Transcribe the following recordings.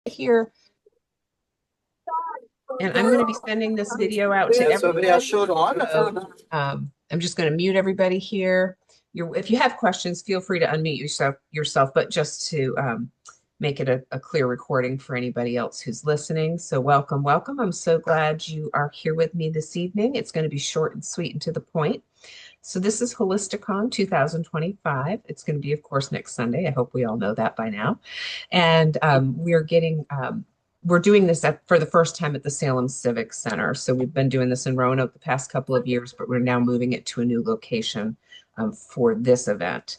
here, and I'm going to be sending this video out to everybody. I'm just going to mute everybody here. If you have questions, feel free to unmute yourself, but just to make it a clear recording for anybody else who's listening. So welcome, welcome. I'm so glad you are here with me this evening. It's going to be short and sweet and to the point. So this is Holisticon 2025. It's going to be, of course, next Sunday. I hope we all know that by now. And we're doing this for the first time at the Salem Civic Center. So we've been doing this in Roanoke the past couple of years, but we're now moving it to a new location for this event.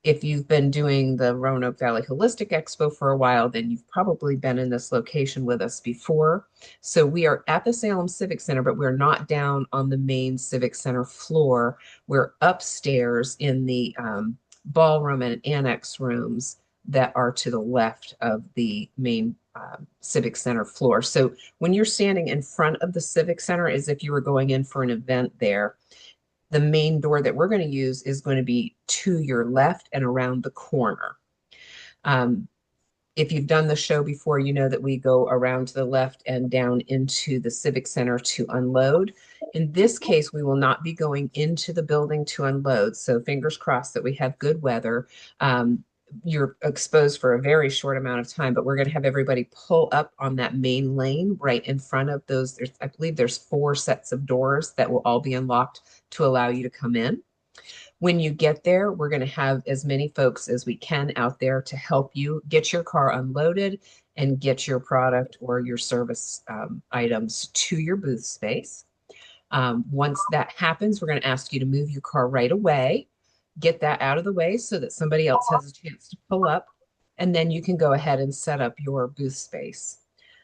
If you've been doing the Roanoke Valley Holistic Expo for a while, then you've probably been in this location with us before. So we are at the Salem Civic Center, but we're not down on the main Civic Center floor. We're upstairs in the ballroom and annex rooms that are to the left of the main Civic Center floor. So when you're standing in front of the Civic Center, as if you were going in for an event there, the main door that we're going to use is going to be to your left and around the corner. If you've done the show before, you know that we go around to the left and down into the Civic Center to unload. In this case, we will not be going into the building to unload. So fingers crossed that we have good weather. You're exposed for a very short amount of time, but we're going to have everybody pull up on that main lane right in front of those. I believe there's 4 sets of doors that will all be unlocked to allow you to come in. When you get there, we're going to have as many folks as we can out there to help you get your car unloaded and get your product or your service items to your booth space. Once that happens, we're going to ask you to move your car right away. Get that out of the way so that somebody else has a chance to pull up, and then you can go ahead and set up your booth space.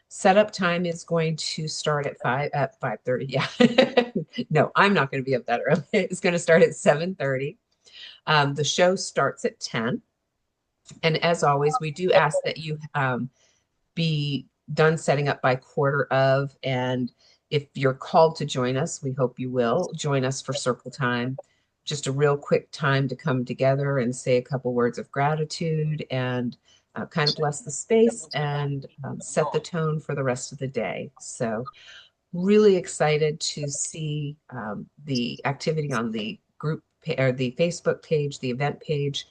Setup time is going to start at 5:30. Yeah. No, I'm not going to be up that early. It's going to start at 7:30. The show starts at 10. And as always, we do ask that you be done setting up by quarter of. And if you're called to join us, we hope you will join us for circle time. Just a real quick time to come together and say a couple words of gratitude and kind of bless the space and set the tone for the rest of the day. So really excited to see the activity on the group or the Facebook page, the event page.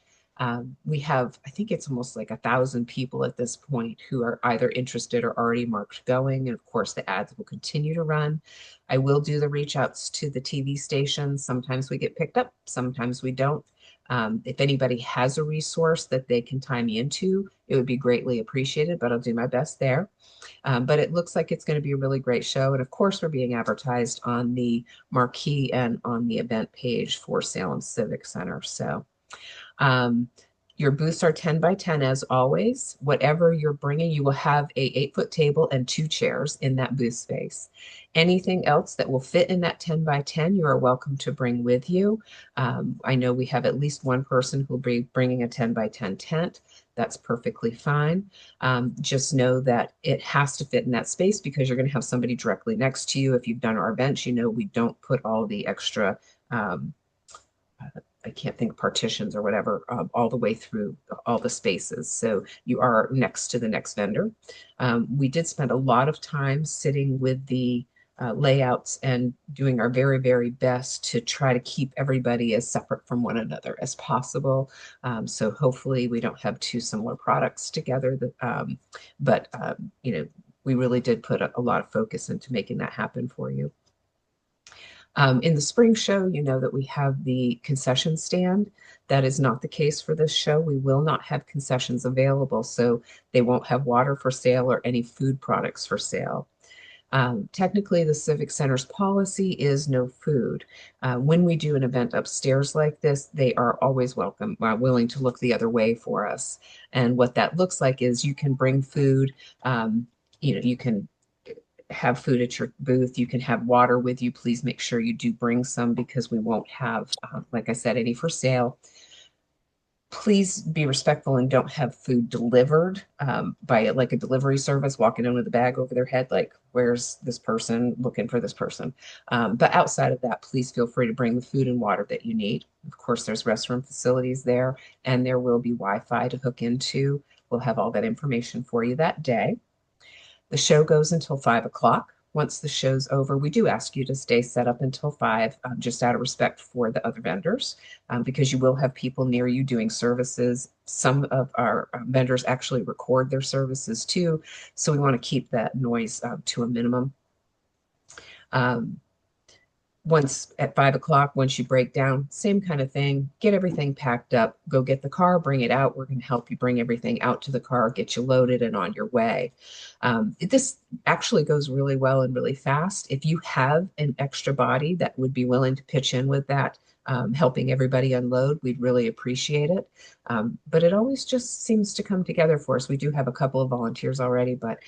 We have, I think it's almost like 1,000 people at this point who are either interested or already marked going. And of course, the ads will continue to run. I will do the reach outs to the TV stations. Sometimes we get picked up, sometimes we don't. If anybody has a resource that they can tie me into, it would be greatly appreciated, but I'll do my best there. But it looks like it's going to be a really great show. And of course, we're being advertised on the marquee and on the event page for Salem Civic Center. So your booths are 10 by 10 as always. Whatever you're bringing, you will have a 8-foot table and 2 chairs in that booth space. Anything else that will fit in that 10 by 10, you are welcome to bring with you. I know we have at least one person who will be bringing a 10 by 10 tent. That's perfectly fine. Just know that it has to fit in that space because you're going to have somebody directly next to you. If you've done our events, you know we don't put all the extra I can't think partitions or whatever, all the way through all the spaces. So you are next to the next vendor. We did spend a lot of time sitting with the layouts and doing our very, very best to try to keep everybody as separate from one another as possible. So hopefully we don't have 2 similar products together. But you know, we really did put a lot of focus into making that happen for you. In the spring show, you know that we have the concession stand. That is not the case for this show. We will not have concessions available, so they won't have water for sale or any food products for sale. Technically, the Civic Center's policy is no food. When we do an event upstairs like this, they are always welcome, willing to look the other way for us. And what that looks like is you can bring food, you know, you can have food at your booth. You can have water with you. Please make sure you do bring some because we won't have, like I said, any for sale. Please be respectful and don't have food delivered by like a delivery service walking in with a bag over their head, like, where's this person looking for this person? But outside of that, please feel free to bring the food and water that you need. Of course, there's restroom facilities there, and there will be Wi-Fi to hook into. We'll have all that information for you that day. The show goes until 5 o'clock. Once the show's over, we do ask you to stay set up until 5, just out of respect for the other vendors, because you will have people near you doing services. Some of our vendors actually record their services too, so we want to keep that noise to a minimum. Once at 5 o'clock, once you break down, same kind of thing, get everything packed up, go get the car, bring it out. We're going to help you bring everything out to the car, get you loaded and on your way. This actually goes really well and really fast. If you have an extra body that would be willing to pitch in with that, helping everybody unload, we'd really appreciate it. But it always just seems to come together for us. We do have a couple of volunteers already, but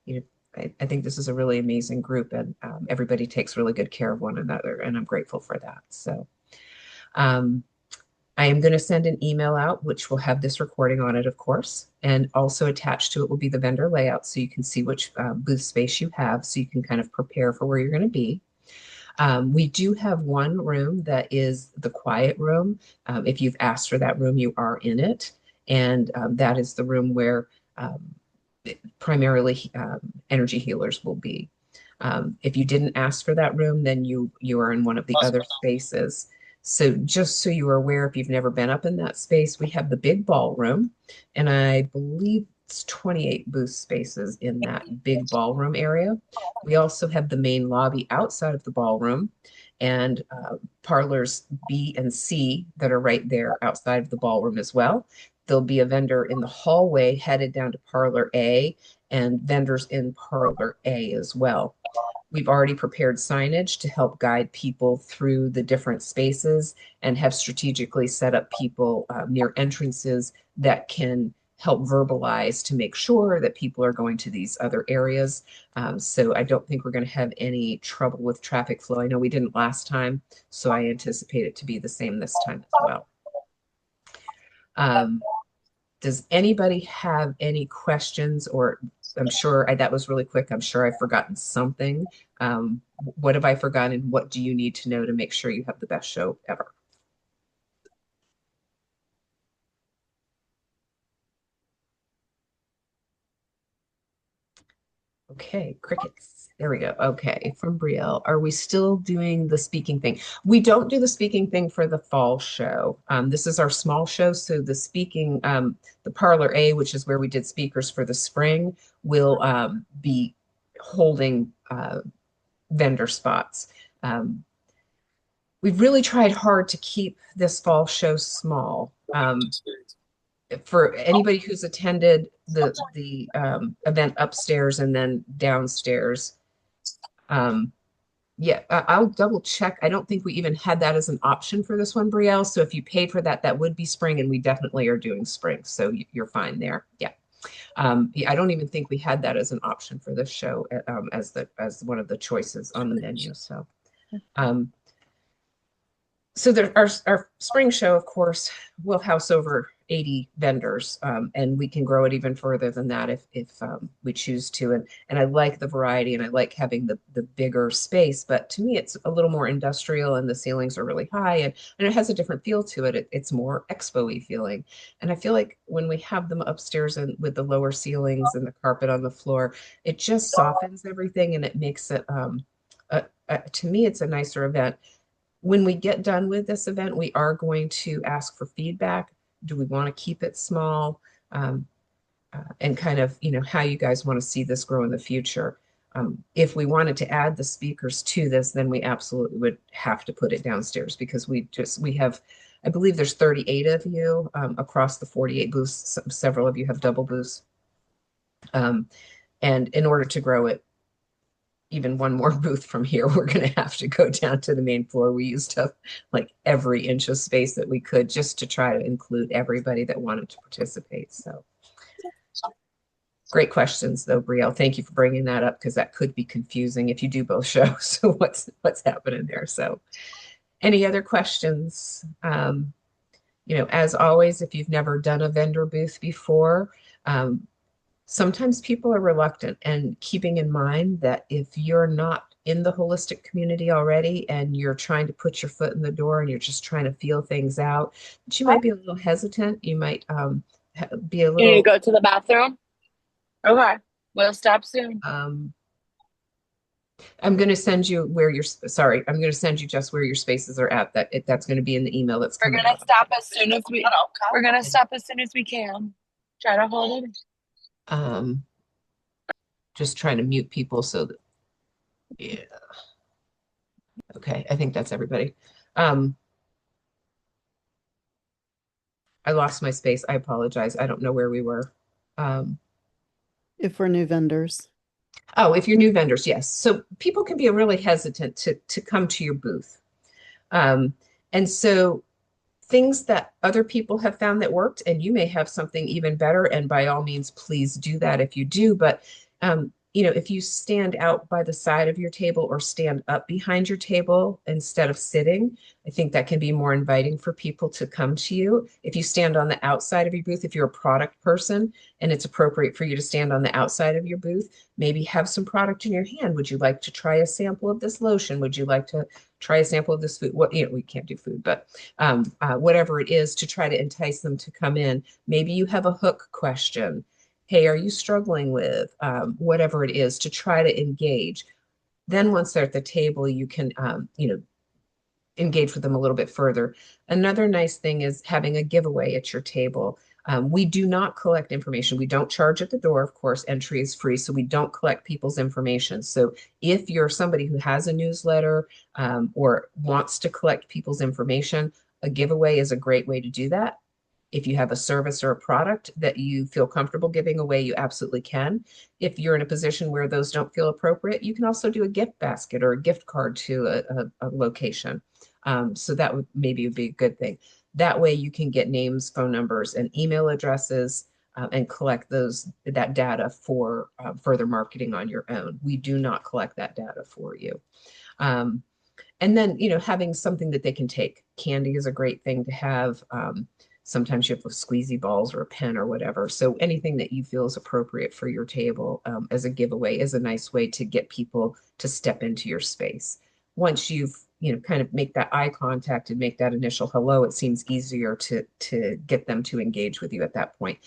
you know, I think this is a really amazing group, and everybody takes really good care of one another, and I'm grateful for that. So I am going to send an email out, which will have this recording on it, of course, and also attached to it will be the vendor layout, so you can see which booth space you have, so you can kind of prepare for where you're going to be. We do have one room that is the quiet room. If you've asked for that room, you are in it, and that is the room where primarily energy healers will be. If you didn't ask for that room, then you are in one of the other spaces. So just so you are aware, if you've never been up in that space, we have the big ballroom, and I believe it's 28 booth spaces in that big ballroom area. We also have the main lobby outside of the ballroom, and parlors B and C that are right there outside of the ballroom as well. There'll be a vendor in the hallway headed down to parlor A, and vendors in parlor A as well. We've already prepared signage to help guide people through the different spaces, and have strategically set up people near entrances that can help verbalize to make sure that people are going to these other areas. So I don't think we're going to have any trouble with traffic flow. I know we didn't last time, so I anticipate it to be the same this time as well. Does anybody have any questions? Or I'm sure that was really quick. I'm sure I've forgotten something. What have I forgotten? What do you need to know to make sure you have the best show ever? Okay, crickets. There we go. Okay, from Brielle. Are we still doing the speaking thing? We don't do the speaking thing for the fall show. This is our small show, so the speaking, the Parlor A, which is where we did speakers for the spring, will be holding vendor spots. We've really tried hard to keep this fall show small. For anybody who's attended the event upstairs and then downstairs, yeah, I'll double check. I don't think we even had that as an option for this one, Brielle. So if you paid for that, that would be spring, and we definitely are doing spring. So you're fine there. Yeah. Yeah, I don't even think we had that as an option for this show as one of the choices on the menu. So so there, our spring show, of course, will house over 80 vendors, and we can grow it even further than that if we choose to. And I like the variety, and I like having the bigger space. But to me, it's a little more industrial, and the ceilings are really high, and it has a different feel to it. It's more expo-y feeling. And I feel like when we have them upstairs and with the lower ceilings and the carpet on the floor, it just softens everything, and it makes it, to me, it's a nicer event. When we get done with this event, we are going to ask for feedback. Do we want to keep it small? And kind of, how you guys want to see this grow in the future. If we wanted to add the speakers to this, then we absolutely would have to put it downstairs, because we have, I believe there's 38 of you across the 48 booths. Several of you have double booths. And in order to grow it even one more booth from here, we're going to have to go down to the main floor. We used up like every inch of space that we could, just to try to include everybody that wanted to participate. So great questions though, Brielle. Thank you for bringing that up, because that could be confusing if you do both shows. So what's happening there? So any other questions? As always, if you've never done a vendor booth before, sometimes people are reluctant, and keeping in mind that if you're not in the holistic community already and you're trying to put your foot in the door and you're just trying to feel things out, that you might be a little hesitant. You might be a You need to little, go to the bathroom? Okay. We'll stop soon. um, I'm going to send you where your, sorry, I'm going to send you just where your spaces are at. That's going to be in the email that's We're coming gonna out. stop as soon as we we're gonna And stop as soon as we can. Try to hold it. um, just trying to mute people so that, yeah, okay, I think that's everybody. Um, I lost my space. I apologize. I don't know where we were. Um, If we're new vendors. oh, if you're new vendors, yes. So people can be really hesitant to come to your booth. Um, and so things that other people have found that worked, and you may have something even better. And by all means, please do that if you do. But if you stand out by the side of your table or stand up behind your table instead of sitting, I think that can be more inviting for people to come to you. If you stand on the outside of your booth, if you're a product person and it's appropriate for you to stand on the outside of your booth, maybe have some product in your hand. Would you like to try a sample of this lotion? Would you like to try a sample of this food? We can't do food, but whatever it is to try to entice them to come in. Maybe you have a hook question. Hey, are you struggling with whatever it is to try to engage? Then once they're at the table, you can, engage with them a little bit further. Another nice thing is having a giveaway at your table. We do not collect information. We don't charge at the door. Of course, entry is free, so we don't collect people's information. So if you're somebody who has a newsletter or wants to collect people's information, a giveaway is a great way to do that. If you have a service or a product that you feel comfortable giving away, you absolutely can. If you're in a position where those don't feel appropriate, you can also do a gift basket or a gift card to a location. So that would maybe be a good thing. That way you can get names, phone numbers, and email addresses and collect that data for further marketing on your own. We do not collect that data for you. Um, and then, having something that they can take. Candy is a great thing to have. Sometimes you have squeezy balls or a pen or whatever. So anything that you feel is appropriate for your table as a giveaway is a nice way to get people to step into your space. Once you've, kind of make that eye contact and make that initial hello, it seems easier to get them to engage with you at that point.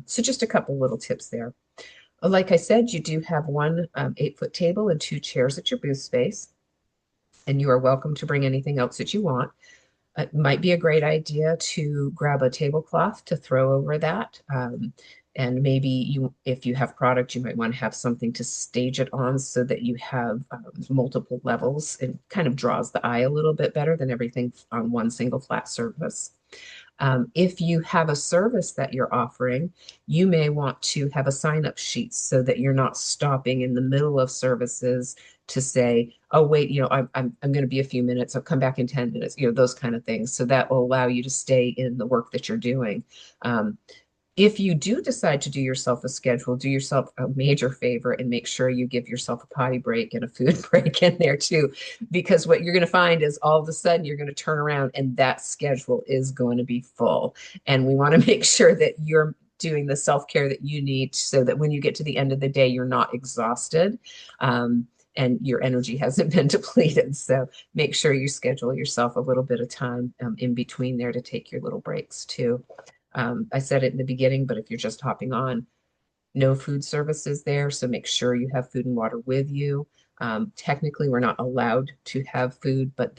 So just a couple little tips there. Like I said, you do have one 8-foot table and 2 chairs at your booth space, and you are welcome to bring anything else that you want. It might be a great idea to grab a tablecloth to throw over that. And maybe if you have product, you might want to have something to stage it on so that you have multiple levels. It kind of draws the eye a little bit better than everything on one single flat surface. If you have a service that you're offering, you may want to have a sign up sheet so that you're not stopping in the middle of services to say, oh, wait, I'm going to be a few minutes. I'll come back in 10 minutes, those kind of things. So that will allow you to stay in the work that you're doing. Um, if you do decide to do yourself a schedule, do yourself a major favor and make sure you give yourself a potty break and a food break in there too. Because what you're going to find is all of a sudden you're going to turn around and that schedule is going to be full. And we want to make sure that you're doing the self-care that you need so that when you get to the end of the day, you're not exhausted. And your energy hasn't been depleted. So make sure you schedule yourself a little bit of time in between there to take your little breaks too. I said it in the beginning, but if you're just hopping on, no food services there. So make sure you have food and water with you. Technically, we're not allowed to have food, but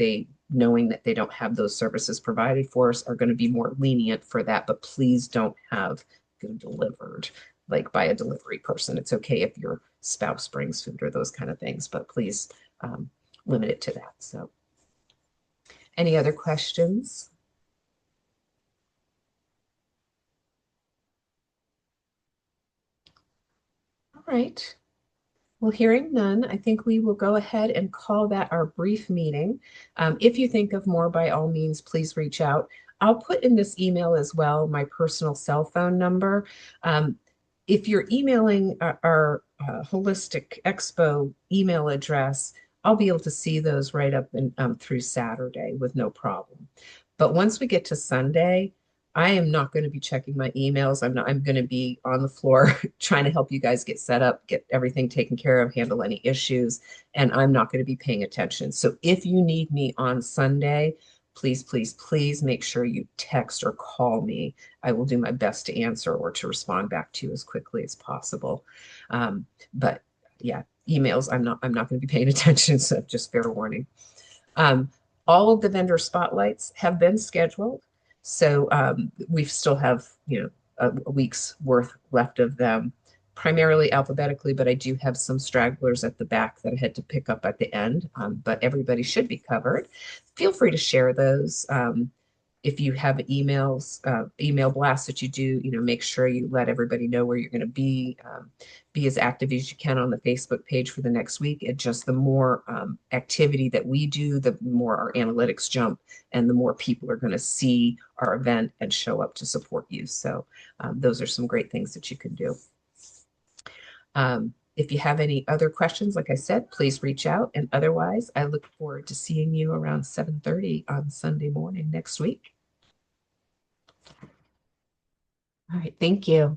knowing that they don't have those services provided for us, are going to be more lenient for that. But please don't have food delivered like by a delivery person. It's okay if your spouse brings food or those kind of things, but please limit it to that. So, any other questions? All right. Well, hearing none, I think we will go ahead and call that our brief meeting. If you think of more, by all means, please reach out. I'll put in this email as well my personal cell phone number. Um, if you're emailing our Holistic Expo email address, I'll be able to see those right up and through Saturday with no problem. But once we get to Sunday, I am not going to be checking my emails. I'm going to be on the floor trying to help you guys get set up, get everything taken care of, handle any issues, and I'm not going to be paying attention. So if you need me on Sunday, please, please, please make sure you text or call me. I will do my best to answer or to respond back to you as quickly as possible. But yeah, emails, I'm not going to be paying attention, so just fair warning. All of the vendor spotlights have been scheduled, so we still have, a week's worth left of them, primarily alphabetically, but I do have some stragglers at the back that I had to pick up at the end, but everybody should be covered. Feel free to share those. If you have emails, email blasts that you do, make sure you let everybody know where you're going to be. Be as active as you can on the Facebook page for the next week. And just the more activity that we do, the more our analytics jump and the more people are going to see our event and show up to support you. So those are some great things that you can do. If you have any other questions, like I said, please reach out. And otherwise, I look forward to seeing you around 7:30 on Sunday morning next week. All right, thank you.